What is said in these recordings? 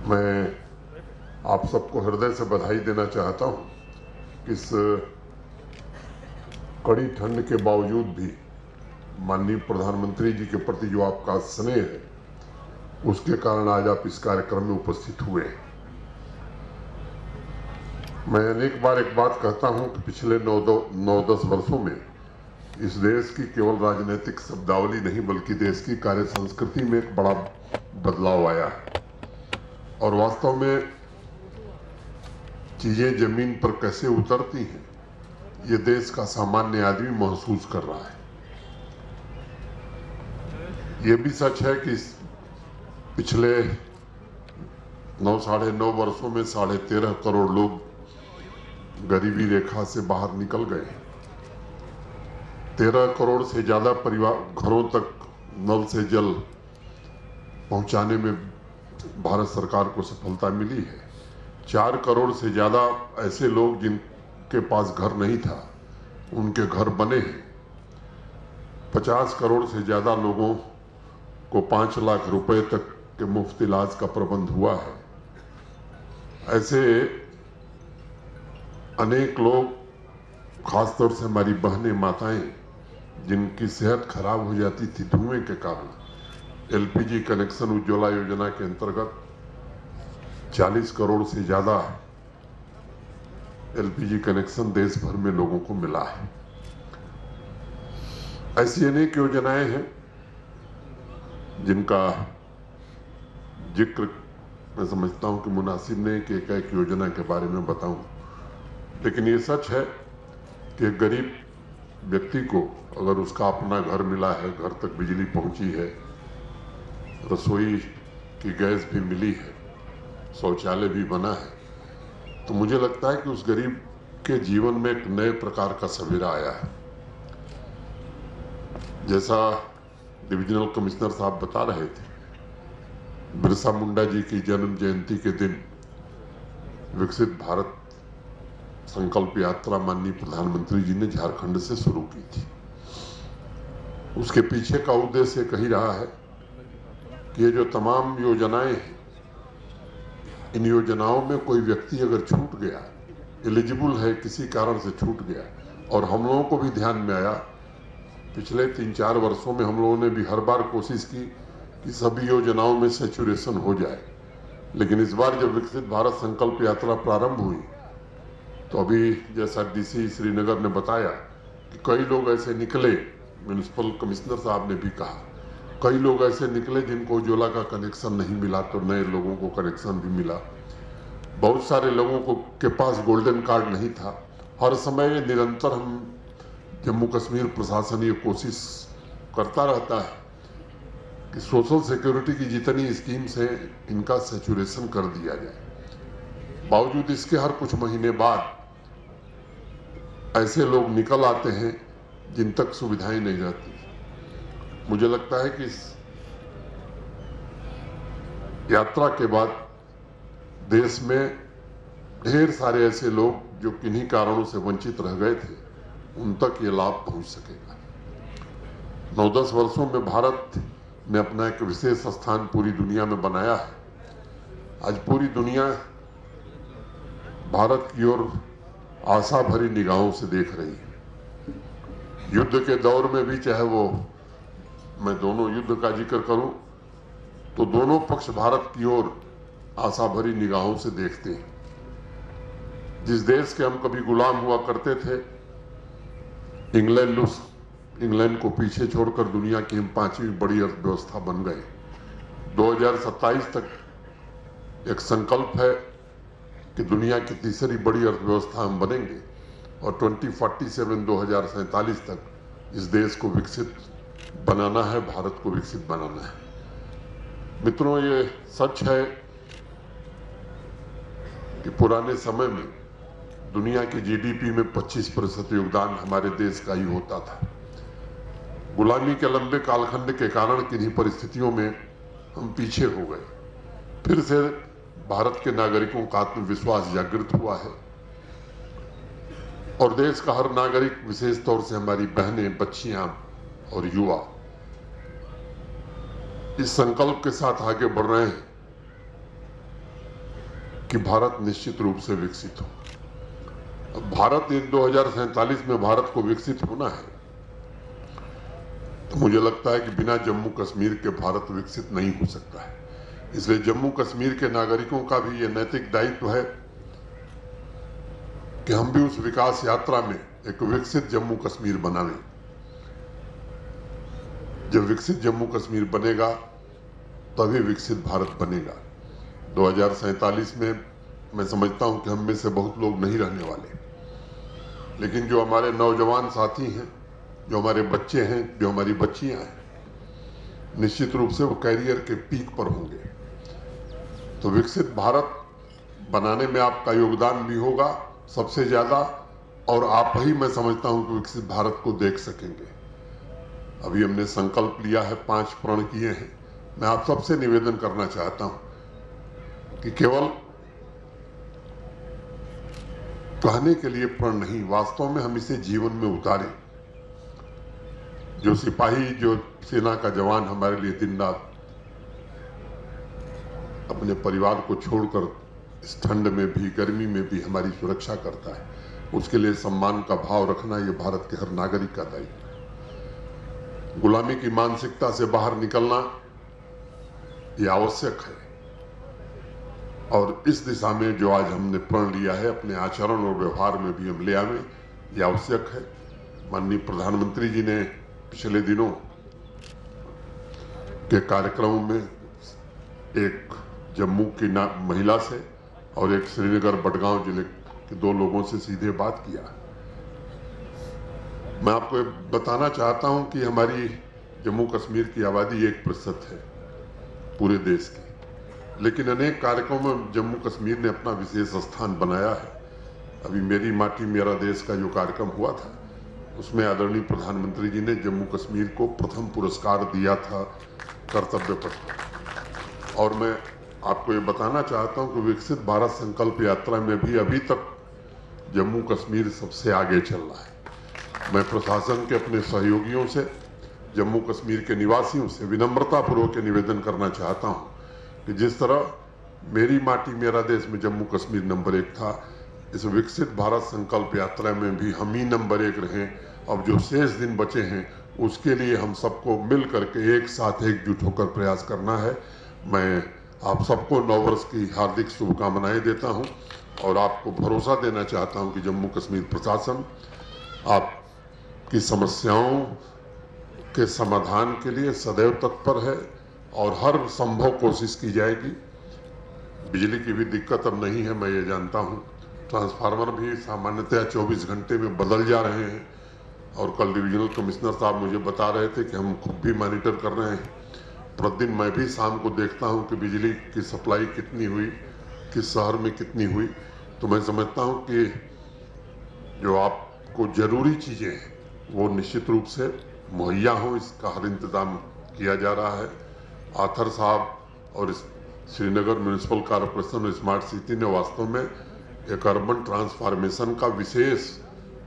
मैं आप सबको हृदय से बधाई देना चाहता हूं। इस कड़ी ठंड के बावजूद भी माननीय प्रधानमंत्री जी के प्रति जो आपका स्नेह है, उसके कारण आज आप इस कार्यक्रम में उपस्थित हुए। मैं अनेक बार एक बात कहता हूं कि पिछले 9-10 वर्षों में इस देश की केवल राजनीतिक शब्दावली नहीं बल्कि देश की कार्य संस्कृति में एक बड़ा बदलाव आया है और वास्तव में चीजें जमीन पर कैसे उतरती हैं ये देश का सामान्य आदमी महसूस कर रहा है। ये भी सच है कि पिछले 9-9.5 वर्षों में 13.5 करोड़ लोग गरीबी रेखा से बाहर निकल गए। 13 करोड़ से ज्यादा परिवार घरों तक नल से जल पहुंचाने में भारत सरकार को सफलता मिली है। 4 करोड़ से ज्यादा ऐसे लोग जिनके पास घर नहीं था, उनके घर बने हैं। 50 करोड़ से ज्यादा लोगों को 5 लाख रुपए तक के मुफ्त इलाज का प्रबंध हुआ है। ऐसे अनेक लोग, खासतौर से हमारी बहनें, माताएं, जिनकी सेहत खराब हो जाती थी धुएं के कारण, एलपीजी कनेक्शन उज्ज्वला योजना के अंतर्गत 40 करोड़ से ज्यादा एलपीजी कनेक्शन देश भर में लोगों को मिला है। ऐसी अनेक योजनाएं हैं जिनका जिक्र मैं समझता हूं कि मुनासिब नहीं कि एक योजना के बारे में बताऊं, लेकिन ये सच है कि एक गरीब व्यक्ति को अगर उसका अपना घर मिला है, घर तक बिजली पहुंची है, रसोई की गैस भी मिली है, शौचालय भी बना है, तो मुझे लगता है कि उस गरीब के जीवन में एक नए प्रकार का सवेरा आया है। जैसा डिविजनल कमिश्नर साहब बता रहे थे, बिरसा मुंडा जी की जन्म जयंती के दिन विकसित भारत संकल्प यात्रा माननीय प्रधानमंत्री जी ने झारखंड से शुरू की थी। उसके पीछे का उद्देश्य कही रहा है कि ये जो तमाम योजनाएं हैं, इन योजनाओं में कोई व्यक्ति अगर छूट गया, एलिजिबल है, किसी कारण से छूट गया, और हम लोगों को भी ध्यान में आया, पिछले 3-4 वर्षों में हम लोगों ने भी हर बार कोशिश की कि सभी योजनाओं में सैचुरेशन हो जाए, लेकिन इस बार जब विकसित भारत संकल्प यात्रा प्रारंभ हुई तो अभी जैसा डीसी श्रीनगर ने बताया कि कई लोग ऐसे निकले, म्युनिसिपल कमिश्नर साहब ने भी कहा, कई लोग ऐसे निकले जिनको उज्ज्वला का कनेक्शन नहीं मिला तो नए लोगों को कनेक्शन भी मिला। बहुत सारे लोगों को के पास गोल्डन कार्ड नहीं था। हर समय निरंतर हम जम्मू कश्मीर प्रशासन ये कोशिश करता रहता है कि सोशल सिक्योरिटी की जितनी स्कीम्स हैं इनका सैचुरेशन कर दिया जाए। बावजूद इसके हर कुछ महीने बाद ऐसे लोग निकल आते हैं जिन तक सुविधाएं नहीं रहती। मुझे लगता है कि इस यात्रा के बाद देश में ढेर सारे ऐसे लोग जो किन्हीं कारणों से वंचित रह गए थे, उन तक ये लाभ पहुंच सकेगा। 9-10 वर्षों में भारत ने अपना एक विशेष स्थान पूरी दुनिया में बनाया है। आज पूरी दुनिया भारत की ओर आशा भरी निगाहों से देख रही है। युद्ध के दौर में भी, चाहे वो मैं दोनों युद्ध का जिक्र करूं तो दोनों पक्ष भारत की ओर आशा भरी निगाहों से देखते हैं। जिस देश के हम कभी गुलाम हुआ करते थे, इंग्लैंड को पीछे छोड़कर दुनिया की हम 5वीं बड़ी अर्थव्यवस्था बन गए। 2027 तक एक संकल्प है कि दुनिया की तीसरी बड़ी अर्थव्यवस्था हम बनेंगे और 2047 तक इस देश को विकसित बनाना है, भारत को विकसित बनाना है। मित्रों, ये सच है कि पुराने समय में दुनिया की जीडीपी में 25% योगदान हमारे देश का ही होता था। गुलामी के लंबे कालखंड के कारण किन्हीं परिस्थितियों में हम पीछे हो गए। फिर से भारत के नागरिकों का आत्मविश्वास जागृत हुआ है और देश का हर नागरिक, विशेष तौर से हमारी बहनें, बच्चियां और युवा इस संकल्प के साथ आगे बढ़ रहे हैं कि भारत निश्चित रूप से विकसित हो। अब भारत ये 2047 में भारत को विकसित होना है, तो मुझे लगता है कि बिना जम्मू कश्मीर के भारत विकसित नहीं हो सकता है। इसलिए जम्मू कश्मीर के नागरिकों का भी ये नैतिक दायित्व है कि हम भी उस विकास यात्रा में एक विकसित जम्मू कश्मीर बनावें। जब विकसित जम्मू कश्मीर बनेगा तभी विकसित भारत बनेगा। 2047 में मैं समझता हूं कि हम में से बहुत लोग नहीं रहने वाले, लेकिन जो हमारे नौजवान साथी हैं, जो हमारे बच्चे हैं, जो हमारी बच्चियां हैं, निश्चित रूप से वो कैरियर के पीक पर होंगे। तो विकसित भारत बनाने में आपका योगदान भी होगा सबसे ज्यादा, और आप ही मैं समझता हूं कि विकसित भारत को देख सकेंगे। अभी हमने संकल्प लिया है, 5 प्रण किए हैं। मैं आप सबसे निवेदन करना चाहता हूं कि केवल कहने के लिए प्रण नहीं, वास्तव में हम इसे जीवन में उतारें। जो सिपाही, जो सेना का जवान हमारे लिए दिन रात अपने परिवार को छोड़कर इस ठंड में भी, गर्मी में भी हमारी सुरक्षा करता है, उसके लिए सम्मान का भाव रखना ये भारत के हर नागरिक का दायित्व है। गुलामी की मानसिकता से बाहर निकलना ये आवश्यक है, और इस दिशा में जो आज हमने प्रण लिया है, अपने आचरण और व्यवहार में भी हम ले आवें, ये आवश्यक है। माननीय प्रधानमंत्री जी ने पिछले दिनों के कार्यक्रमों में एक जम्मू की महिला से और एक श्रीनगर बडगांव जिले के 2 लोगों से सीधे बात किया। मैं आपको बताना चाहता हूं कि हमारी जम्मू कश्मीर की आबादी 1% है पूरे देश की, लेकिन अनेक कार्यक्रमों में जम्मू कश्मीर ने अपना विशेष स्थान बनाया है। अभी मेरी माटी मेरा देश का जो कार्यक्रम हुआ था, उसमें आदरणीय प्रधानमंत्री जी ने जम्मू कश्मीर को प्रथम पुरस्कार दिया था कर्तव्य पथ पर। और मैं आपको ये बताना चाहता हूं कि विकसित भारत संकल्प यात्रा में भी अभी तक जम्मू कश्मीर सबसे आगे चल रहा है। मैं प्रशासन के अपने सहयोगियों से, जम्मू कश्मीर के निवासियों से विनम्रतापूर्वक निवेदन करना चाहता हूं कि जिस तरह मेरी माटी मेरा देश में जम्मू कश्मीर नंबर 1 था, इस विकसित भारत संकल्प यात्रा में भी हम ही नंबर 1 रहें। अब जो शेष दिन बचे हैं उसके लिए हम सबको मिल करके एक साथ एकजुट होकर प्रयास करना है। मैं आप सबको नववर्ष की हार्दिक शुभकामनाएं देता हूं और आपको भरोसा देना चाहता हूं कि जम्मू कश्मीर प्रशासन आपकी समस्याओं के समाधान के लिए सदैव तत्पर है और हर संभव कोशिश की जाएगी। बिजली की भी दिक्कत अब नहीं है, मैं ये जानता हूं। ट्रांसफार्मर भी सामान्यतः 24 घंटे में बदल जा रहे हैं, और कल डिविजनल कमिश्नर साहब मुझे बता रहे थे कि हम खुद भी मॉनिटर कर रहे हैं। प्रतिदिन मैं भी शाम को देखता हूं कि बिजली की सप्लाई कितनी हुई, किस शहर में कितनी हुई। तो मैं समझता हूं कि जो आपको जरूरी चीजें हैं वो निश्चित रूप से मुहैया हो, इसका हर इंतजाम किया जा रहा है। आथर साहब और श्रीनगर म्यूनिसिपल कॉरपोरेशन और स्मार्ट सिटी ने वास्तव में एक अर्बन ट्रांसफॉर्मेशन का विशेष,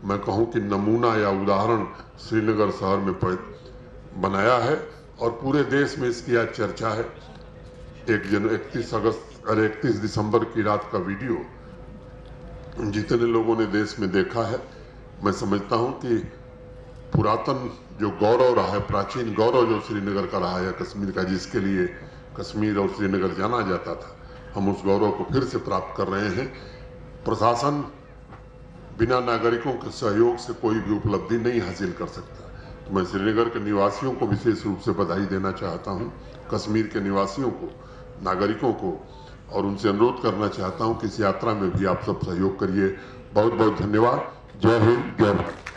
मैं कहूं कि नमूना या उदाहरण श्रीनगर शहर में बनाया है, और पूरे देश में इसकी आज चर्चा है। 31 दिसंबर की रात का वीडियो जितने लोगों ने देश में देखा है, मैं समझता हूं कि पुरातन जो गौरव रहा है, प्राचीन गौरव जो श्रीनगर का रहा है, कश्मीर का, जिसके लिए कश्मीर और श्रीनगर जाना जाता था, हम उस गौरव को फिर से प्राप्त कर रहे हैं। प्रशासन बिना नागरिकों के सहयोग से कोई भी उपलब्धि नहीं हासिल कर सकता। तो मैं श्रीनगर के निवासियों को विशेष रूप से बधाई देना चाहता हूं, कश्मीर के निवासियों को, नागरिकों को, और उनसे अनुरोध करना चाहता हूं कि इस यात्रा में भी आप सब सहयोग करिए। बहुत बहुत धन्यवाद। जय हिंद, जय भारत।